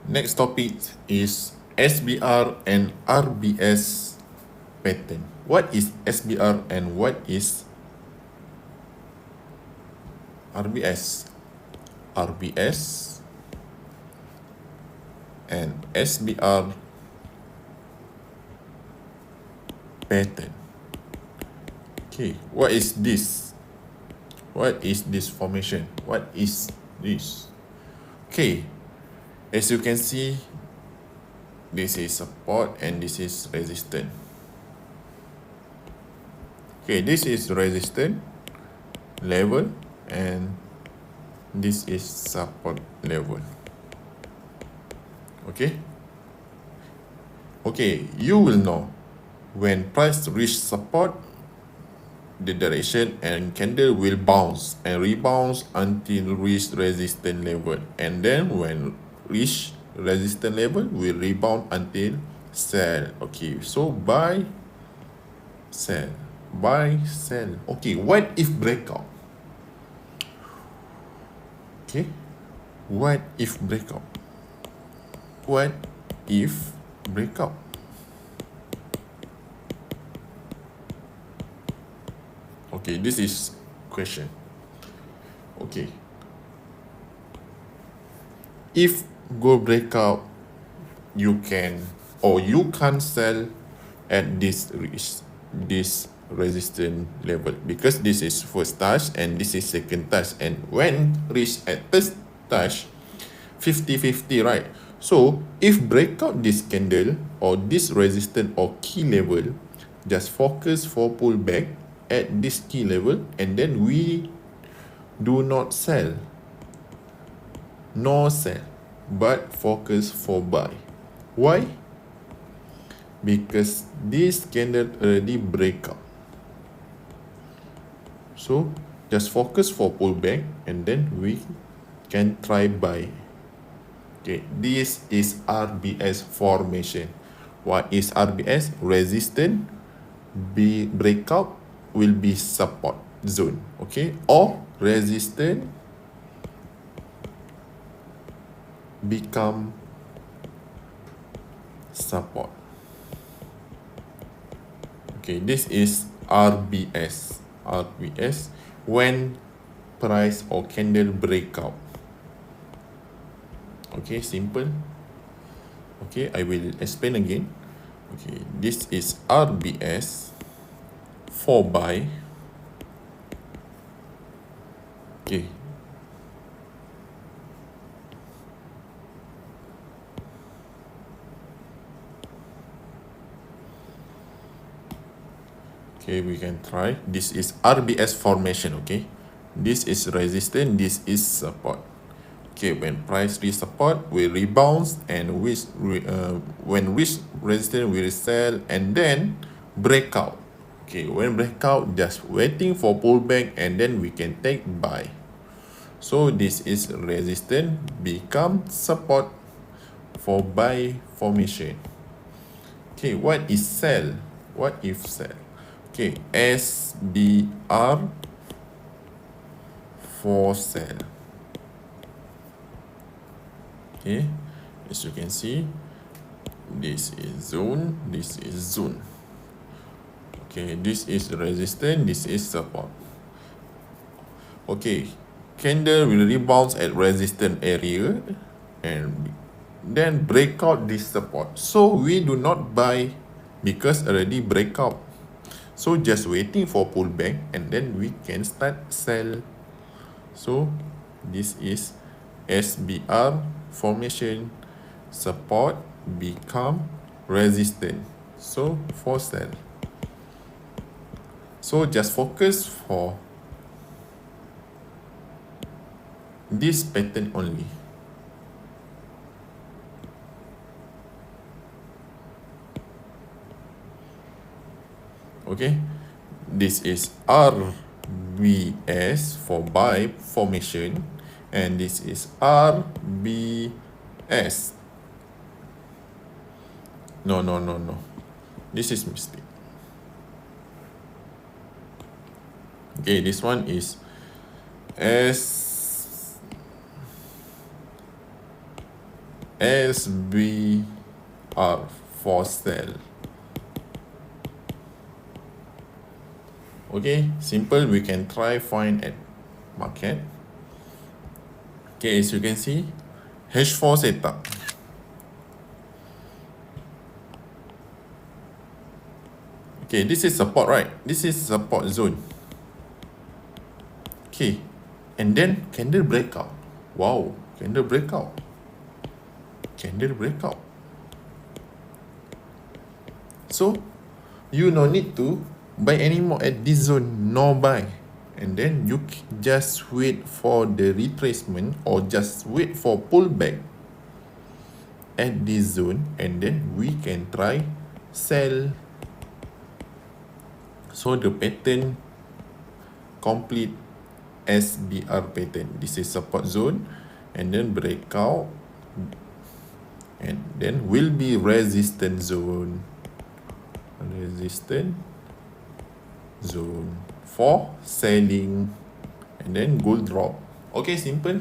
Next topic is SBR and RBS pattern. What is SBR and what is RBS? RBS and SBR pattern. Okay, what is this? What is this formation? What is this? Okay, as you can see, this is support and this is resistance. Okay, this is resistance level and this is support level. Okay. Okay, you will know when price reach support, the direction and candle will bounce and rebounds until reach resistance level, and then when reach resistance level will rebound until sell. Okay, so buy, sell, buy, sell. Okay, what if breakout? Okay, what if breakout? What if breakout? Okay, this is question. Okay, if go breakout, you can or you can't sell at this resistance level, because this is first touch and this is second touch, and when reach at first touch 50-50, right? So if breakout this candle or this resistance or key level, just focus for pullback at this key level, and then we do not sell, no sell, but focus for buy. Why? Because this candle already break up. So just focus for pullback and then we can try buy. Okay, this is RBS formation. What is RBS? Resistance be breakout will be support zone. Okay, or resistance become support. Okay, this is RBS. RBS when price or candle breakout. Okay, simple. Okay, I will explain again. Okay, this is RBS for buy. Okay. Okay, we can try. This is RBS formation, okay? This is resistance, this is support. Okay, when price reach support, we rebounds, and when reach resistance, we sell, and then breakout. Okay, when breakout, just waiting for pullback, and then we can take buy. So this is resistance become support for buy formation. Okay, what is sell? What if sell? Okay, SBR for sell. Okay, as you can see, this is zone, this is zone. Okay, this is resistance, this is support. Okay, candle will rebound at resistance area and then break out this support. So we do not buy because already break out. So just waiting for pullback and then we can start sell. So this is SBR formation, support become resistance. So for sell. So just focus for this pattern only. Okay, this is RBS for buy formation, and this is RBS. No. This is mistake. Okay, this one is SBR for sell. Okay, simple. We can try find at market. Okay, as you can see, H4 setup. Okay, this is support, right? This is support zone. Okay, and then candle breakout. Wow, candle breakout. Candle breakout. So, you no need to buy anymore at this zone, no buy. And then you just wait for the retracement or just wait for pullback at this zone, and then we can try sell. So the pattern complete SBR pattern. This is support zone, and then breakout, and then will be resistance zone. Resistance zone for selling, and then gold drop. Okay, simple.